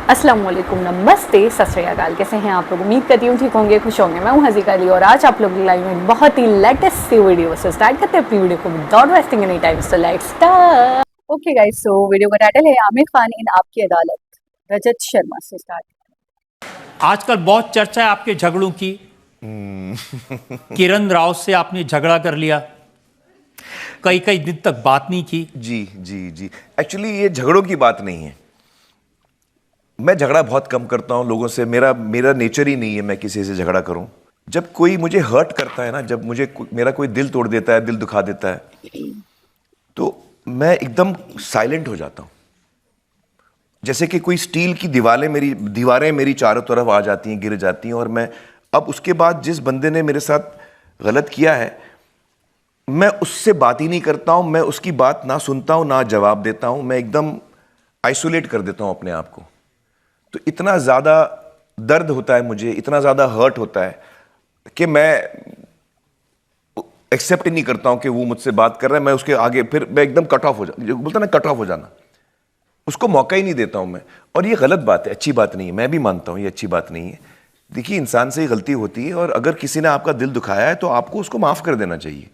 अस्सलाम वालेकुम, नमस्ते, सत श्री अकाल। कैसे हैं आप लोग? उम्मीद करती हूँ ठीक होंगे, खुश होंगे। मैं हूँ हज़ीका अली और आज आप लोग लाइव में बहुत ही लेटेस्ट सी वीडियो से स्टार्ट करते हैं अपनी वीडियो को without wasting any time. So let's start. Okay guys, so video का टाइटल है आमिर खान इन आपकी अदालत, रजत शर्मा से स्टार्ट। आजकल बहुत चर्चा है आपके झगड़ों की। किरण राव से आपने झगड़ा कर लिया, कई कई दिन तक बात नहीं की। जी जी जी, एक्चुअली ये झगड़ों की बात नहीं है। मैं झगड़ा बहुत कम करता हूँ लोगों से। मेरा नेचर ही नहीं है मैं किसी से झगड़ा करूँ। जब कोई मुझे हर्ट करता है ना, जब मेरा कोई दिल तोड़ देता है, दिल दुखा देता है, तो मैं एकदम साइलेंट हो जाता हूँ। जैसे कि कोई स्टील की दीवारें मेरी चारों तरफ आ जाती हैं, गिर जाती हैं। और मैं अब उसके बाद जिस बंदे ने मेरे साथ गलत किया है, मैं उससे बात ही नहीं करता हूँ। मैं उसकी बात ना सुनता हूँ, ना जवाब देता हूँ। मैं एकदम आइसोलेट कर देता हूँ अपने आप को। तो इतना ज़्यादा दर्द होता है मुझे, इतना ज़्यादा हर्ट होता है कि मैं एक्सेप्ट ही नहीं करता हूँ कि वो मुझसे बात कर रहा है। मैं उसके आगे फिर मैं एकदम कट ऑफ हो जो बोलता ना, कट ऑफ हो जाना, उसको मौका ही नहीं देता हूँ मैं। और ये गलत बात है, अच्छी बात नहीं है। मैं भी मानता हूँ ये अच्छी बात नहीं है। देखिए, इंसान से ही गलती होती है, और अगर किसी ने आपका दिल दुखाया है तो आपको उसको माफ़ कर देना चाहिए।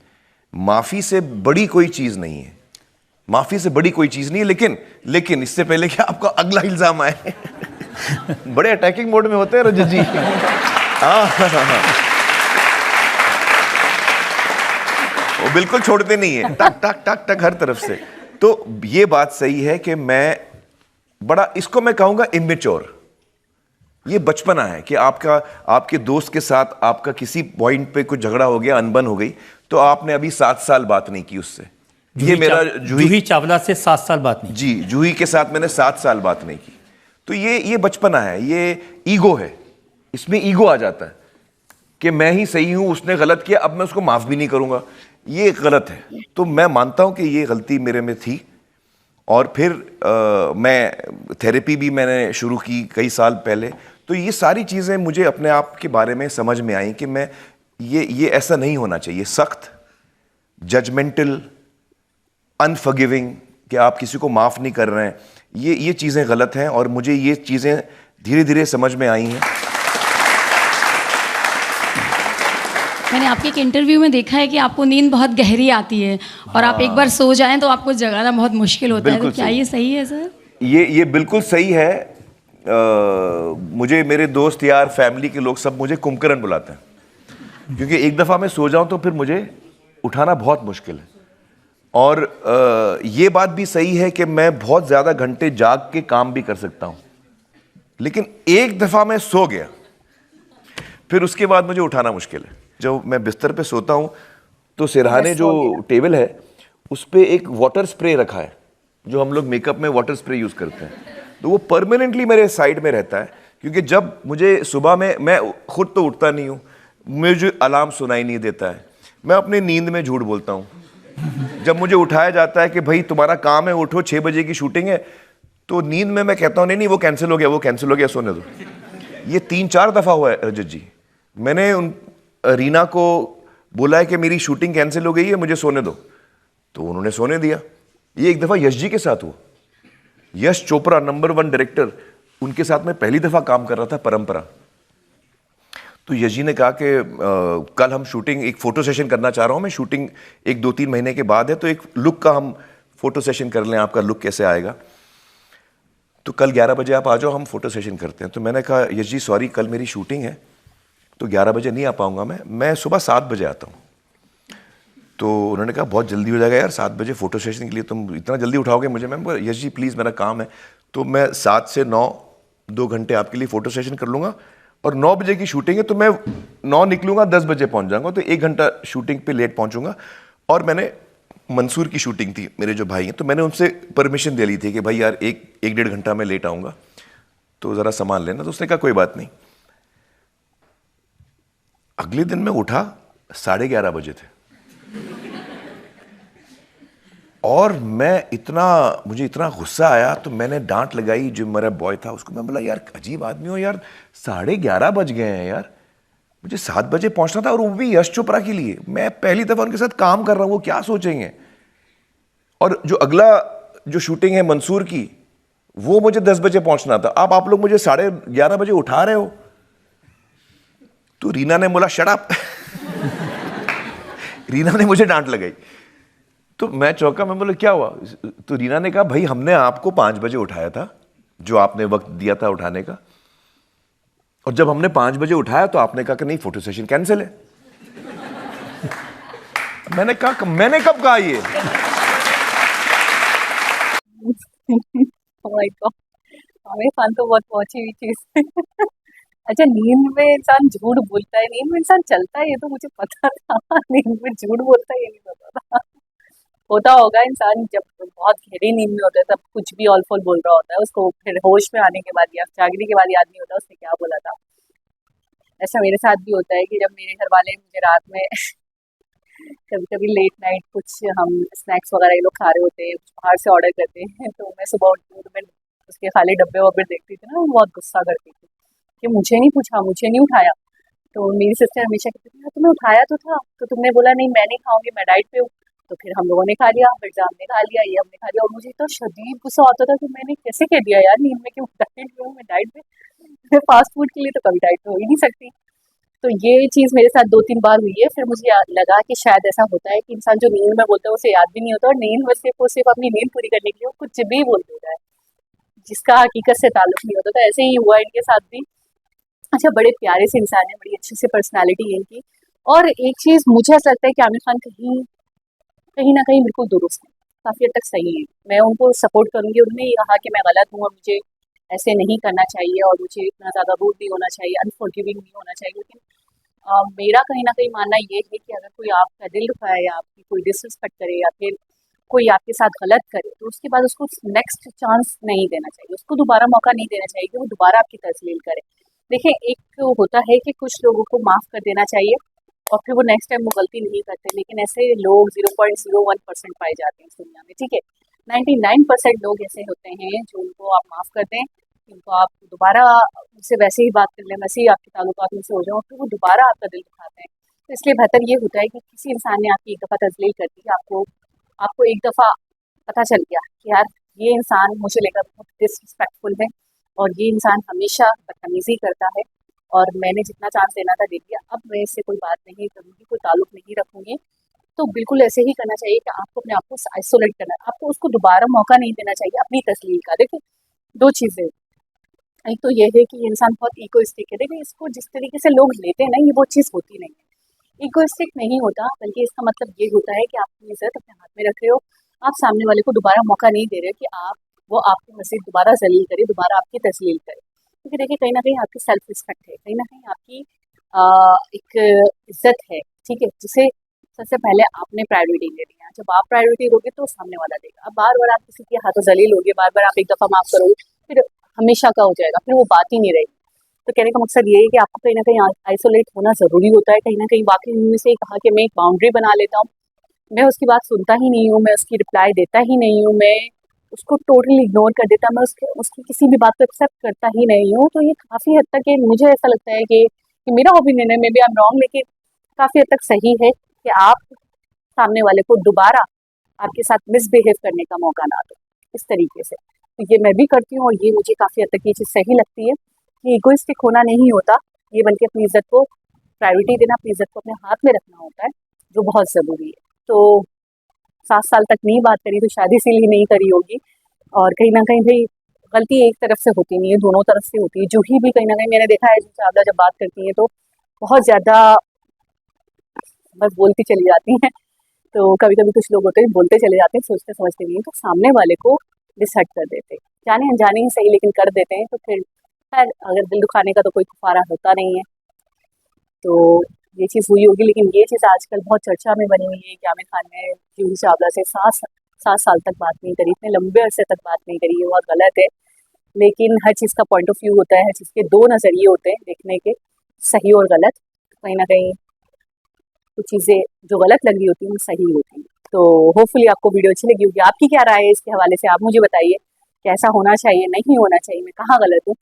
माफ़ी से बड़ी कोई चीज़ नहीं है, माफ़ी से बड़ी कोई चीज़ नहीं है। लेकिन इससे पहले कि आपका अगला इल्ज़ाम आए बड़े अटैकिंग मोड में होते हैं रजत जी। हाँ, वो बिल्कुल छोड़ते नहीं है, टक टक टक टक हर तरफ से। तो ये बात सही है कि मैं बड़ा, इसको मैं कहूंगा इमेच्योर। ये बचपना है कि आपके दोस्त के साथ आपका किसी पॉइंट पे कुछ झगड़ा हो गया, अनबन हो गई, तो आपने अभी 7 साल बात नहीं की उससे। ये मेरा जूही चावला से 7 साल बात नहीं। जी, जूही के साथ मैंने 7 साल बात नहीं की। तो ये बचपना है, ये ईगो है। इसमें ईगो आ जाता है कि मैं ही सही हूं, उसने गलत किया, अब मैं उसको माफ भी नहीं करूंगा। ये गलत है। तो मैं मानता हूं कि ये गलती मेरे में थी। और फिर मैं थेरेपी भी मैंने शुरू की कई साल पहले। तो ये सारी चीज़ें मुझे अपने आप के बारे में समझ में आई कि मैं ये ऐसा नहीं होना चाहिए। सख्त, जजमेंटल, अनफॉरगिविंग, कि आप किसी को माफ़ नहीं कर रहे हैं, ये चीज़ें गलत हैं। और मुझे ये चीज़ें धीरे धीरे समझ में आई हैं। मैंने आपके एक इंटरव्यू में देखा है कि आपको नींद बहुत गहरी आती है और आप एक बार सो जाएं तो आपको जगाना बहुत मुश्किल होता है। तो क्या ये सही है सर? ये बिल्कुल सही है। मुझे मेरे दोस्त यार, फैमिली के लोग सब मुझे कुंभकर्ण बुलाते हैं, क्योंकि एक दफ़ा मैं सो जाऊं तो फिर मुझे उठाना बहुत मुश्किल है। और ये बात भी सही है कि मैं बहुत ज़्यादा घंटे जाग के काम भी कर सकता हूं, लेकिन एक दफ़ा मैं सो गया, फिर उसके बाद मुझे उठाना मुश्किल है। जब मैं बिस्तर पे सोता हूं तो सिरहाने जो टेबल है उस पर एक वाटर स्प्रे रखा है, जो हम लोग मेकअप में वाटर स्प्रे यूज़ करते हैं। तो वो परमानेंटली मेरे साइड में रहता है, क्योंकि जब मुझे सुबह में, मैं खुद तो उठता नहीं हूँ, मुझे अलार्म सुनाई नहीं देता है। मैं अपनी नींद में झूठ बोलता हूँ। जब मुझे उठाया जाता है कि भाई तुम्हारा काम है, उठो, 6 बजे की शूटिंग है, तो नींद में मैं कहता हूँ नहीं वो कैंसिल हो गया, वो कैंसिल हो गया, सोने दो। ये 3-4 दफ़ा हुआ है रजत जी। मैंने रीना को बोला है कि मेरी शूटिंग कैंसिल हो गई है, मुझे सोने दो, तो उन्होंने सोने दिया। ये एक दफ़ा यश जी के साथ हुआ। यश चोपड़ा, नंबर 1 डायरेक्टर, उनके साथ मैं पहली दफ़ा काम कर रहा था, परंपरा। तो यश जी ने कहा कि कल हम शूटिंग, एक फ़ोटो सेशन करना चाह रहा हूँ मैं। शूटिंग 1-2-3 महीने के बाद है, तो एक लुक का हम फ़ोटो सेशन कर लें, आपका लुक कैसे आएगा। तो कल 11 बजे आप आ जाओ, हम फ़ोटो सेशन करते हैं। तो मैंने कहा यश जी सॉरी, कल मेरी शूटिंग है तो 11 बजे नहीं आ पाऊँगा मैं सुबह 7 बजे आता हूँ। तो उन्होंने कहा बहुत जल्दी हो जाएगा यार, 7 बजे फ़ोटो सेशन के लिए तुम इतना जल्दी उठाओगे मुझे? मैं बोला यश जी प्लीज़, मेरा काम है। तो मैं 7 से 9 2 घंटे आपके लिए फ़ोटो सेशन कर लूँगा, और 9 बजे की शूटिंग है तो मैं 9 निकलूँगा, 10 बजे पहुँच जाऊँगा, तो 1 घंटा शूटिंग पे लेट पहुँचूँगा। और मैंने मंसूर की शूटिंग थी, मेरे जो भाई हैं, तो मैंने उनसे परमिशन ले ली थी कि भाई यार 1-1.5 घंटा मैं लेट आऊँगा, तो ज़रा संभाल लेना। तो उसने कहा कोई बात नहीं। अगले दिन मैं उठा, 11:30 बजे थे, और मुझे इतना गुस्सा आया, तो मैंने डांट लगाई जो मेरा बॉय था उसको। मैं बोला यार अजीब आदमी हो यार, 11:30 बज गए हैं यार, मुझे 7 बजे पहुंचना था, और वो भी यश चोपड़ा के लिए। मैं पहली दफा उनके साथ काम कर रहा हूं, वो क्या सोचेंगे। और जो अगला जो शूटिंग है मंसूर की, वो मुझे 10 बजे पहुंचना था। अब आप लोग मुझे 11:30 बजे उठा रहे हो। तो रीना ने बोला शट अप। रीना ने मुझे डांट लगाई। तो मैं चौंका, मैं बोला क्या हुआ? तो रीना ने कहा भाई हमने आपको 5 बजे उठाया था, जो आपने वक्त दिया था उठाने का, और जब हमने 5 बजे उठाया तो आपने कहा कि नहीं फोटो सेशन कैंसिल है। मैंने कब कहा ये? Oh my God, Aamir Khan तो बहुत पहुंची हुई चीज। अच्छा, नींद में इंसान झूठ बोलता है, नींद में इंसान चलता है, ये तो मुझे पता था। नींद में झूठ बोलता है ये नहीं पता था। होता होगा, इंसान जब बहुत गहरी नींद में होता है तब कुछ भी ऑल फॉल बोल रहा होता है, उसको फिर होश में आने के बाद या जागने के बाद याद नहीं होता उसने क्या बोला था। ऐसा मेरे साथ भी होता है कि जब मेरे घर वाले मुझे रात में कभी कभी लेट नाइट कुछ हम स्नैक्स वगैरह ये लोग खा रहे होते हैं, कुछ बाहर से ऑर्डर करते हैं, तो मैं सुबह उठती हूँ तो मैं उसके खाली डब्बे वब्बे देखती थी ना, मैं बहुत गुस्सा करती थी कि मुझे नहीं पूछा, मुझे नहीं उठाया। तो मेरी सिस्टर हमेशा कहती थी तुम्हें उठाया तो था, तो तुमने बोला नहीं मैं नहीं खाऊंगी, मैं डाइट पे हूँ। तो फिर हम लोगों ने खा लिया, फिर हमने खा लिया, ये हमने खा लिया, और मुझे इतना शदीद गुस्सा आता था कि मैंने कैसे कह दिया यार नींद में कि डाइट पे हूँ, मैं डाइट पे। मैं फास्ट फूड के लिए तो कभी डाइट पे हो ही नहीं सकती। तो ये चीज़ मेरे साथ 2-3 बार हुई है। फिर मुझे लगा कि शायद ऐसा होता है कि इंसान जो नींद में बोलता है उसे याद भी नहीं होता, और नींद में सिर्फ वो सिर्फ अपनी नींद पूरी करने के लिए वो कुछ भी बोल देता है जिसका हकीकत से ताल्लुक नहीं होता। तो ऐसे ही हुआ इनके साथ भी। अच्छा, बड़े प्यारे से इंसान है, बड़ी अच्छी सी पर्सनैलिटी है इनकी। और एक चीज़ मुझे ऐसा लगता है कि आमिर खान कहीं कहीं ना कहीं बिल्कुल दुरुस्त है, काफ़ी हद तक सही है। मैं उनको सपोर्ट करूँगी। उन्होंने ये कहा कि मैं गलत हूँ और मुझे ऐसे नहीं करना चाहिए और मुझे इतना ज़्यादा रूड नहीं होना चाहिए, अनफॉरगिविंग नहीं होना चाहिए। लेकिन मेरा कहीं न कहीं मानना ये है कि अगर कोई आपका दिल दुखाए या आपकी कोई डिसरिस्पेक्ट करे या फिर कोई आपके साथ गलत करे, तो उसके बाद उसको नेक्स्ट चांस नहीं देना चाहिए, उसको दोबारा मौका नहीं देना चाहिए कि वो दोबारा आपकी तज़लील करे। देखिए, एक होता है कि कुछ लोगों को माफ़ कर देना चाहिए और फिर वो नेक्स्ट टाइम वो गलती नहीं करते, लेकिन ऐसे लोग 0.01% पाए जाते हैं इस दुनिया में, ठीक है? 99% लोग ऐसे होते हैं जो उनको आप माफ़ कर दें, उनको आप दोबारा उनसे वैसे ही बात कर लें, वैसे ही आपके ताल्लुकात उनसे हो जाएँ और फिर वो दोबारा आपका दिल दुखाते हैं। तो इसलिए बेहतर ये होता है कि किसी इंसान ने आपकी एक दफ़ा तज़लील कर दी, आपको आपको एक दफ़ा पता चल गया कि यार ये इंसान मुझे लेकर बहुत डिसरिस्पेक्टफुल है और ये इंसान हमेशा बदतमीज़ी करता है और मैंने जितना चांस देना था दे दिया, अब मैं इससे कोई बात नहीं करूँगी, कोई ताल्लुक नहीं रखूँगी। तो बिल्कुल ऐसे ही करना चाहिए कि आपको अपने आप को आइसोलेट करना है, आपको उसको दोबारा मौका नहीं देना चाहिए अपनी तस्लील का। देखिए, 2 चीज़ें, एक तो ये है कि ये इंसान बहुत ईगोइस्टिक है। देखिए, इसको जिस तरीके से लोग लेते हैं ना, ये वो चीज़ होती नहीं है। ईगोइस्टिक नहीं होता, बल्कि इसका मतलब ये होता है कि आप अपनी इज़्ज़त अपने हाथ में रख रहे हो, आप सामने वाले को दोबारा मौका नहीं दे रहे कि वो आपको मज़ीद दोबारा ज़लील करे, दोबारा आपकी तज़लील करे। क्योंकि देखिए, कहीं न कहीं आपकी सेल्फ रिस्पेक्ट है, कहीं न कहीं आपकी एक इज़्ज़त है, ठीक है? जिसे सबसे पहले आपने प्रायोरिटी देनी है। जब आप प्रायोरिटी दोगे तो सामने वाला देगा। अब बार-बार आप किसी के हाथों ज़लील होगे, बार-बार आप एक दफ़ा माफ़ करोगे, फिर हमेशा का हो जाएगा, फिर वो बात ही नहीं रहेगी। तो कहने का मकसद ये है कि आपको कहीं न कहीं आइसोलेट होना ज़रूरी होता है। कहीं न कहीं वाक़ई उनमें से कहा कि मैं एक बाउंड्री बना लेता हूँ, मैं उसकी बात सुनता ही नहीं हूँ, मैं उसकी रिप्लाई देता ही नहीं हूँ, मैं उसको टोटली इग्नोर कर देता, मैं उसकी किसी भी बात को एक्सेप्ट करता ही नहीं हूँ। तो ये काफ़ी हद तक, ये मुझे ऐसा लगता है कि मेरा ओपिनियन है, maybe I am wrong, लेकिन काफ़ी हद तक सही है कि आप सामने वाले को दोबारा आपके साथ मिसबिहेव करने का मौका ना दो इस तरीके से। तो ये मैं भी करती हूँ और ये मुझे काफ़ी हद तक ये चीज़ सही लगती है कि इगोइस्टिक होना नहीं होता ये, बल्कि अपनी इज़्ज़त को प्रायोरिटी देना, अपनी इज़्ज़त को अपने हाथ में रखना होता है, जो बहुत ज़रूरी है। तो 7 साल तक नहीं बात करी तो शायद इसीलिए नहीं करी होगी। और कहीं न कहीं भई गलती एक तरफ से होती नहीं है, दोनों तरफ से होती है। जूही भी कहीं न कहीं मैंने देखा है, जूही चावला जब बात करती हैं तो बहुत ज़्यादा बस बोलती चली जाती हैं। तो कभी-कभी कुछ लोग होते हैं बोलते चले जाते हैं, सोचते समझते नहीं हैं, तो सामने वाले को डिसहर्ट कर देते हैं। जाने अनजाने ही सही, लेकिन कर देते हैं। तो फिर खैर, अगर दिल दुखाने का तो कोई कुफारा होता नहीं है। तो ये चीज़ हुई होगी, लेकिन ये चीज़ आजकल बहुत चर्चा में बनी हुई है कि आमिर खान ने जूही चावला से 7 साल तक बात नहीं करी, इतने लंबे अरसे तक बात नहीं करी, ये बहुत गलत है। लेकिन हर चीज़ का पॉइंट ऑफ व्यू होता है, हर चीज़ के 2 नज़रिए होते हैं देखने के, सही और गलत। कहीं न कहीं कुछ चीज़ें जो गलत लग रही होती हैं, वो सही होती हैं। तो होपफुली आपको वीडियो अच्छी लगी होगी। आपकी क्या राय है इसके हवाले से, आप मुझे बताइए, कैसा होना चाहिए, नहीं होना चाहिए, मैं कहाँ गलत हूँ?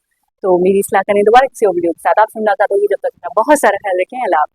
तो मेरी इस्लाह करें। दोबारा किसी और वीडियो के साथ आपसे मुलाकात होगी, जब तक अपना बहुत सारा ख्याल रखें। अल्लाह हाफ़िज़।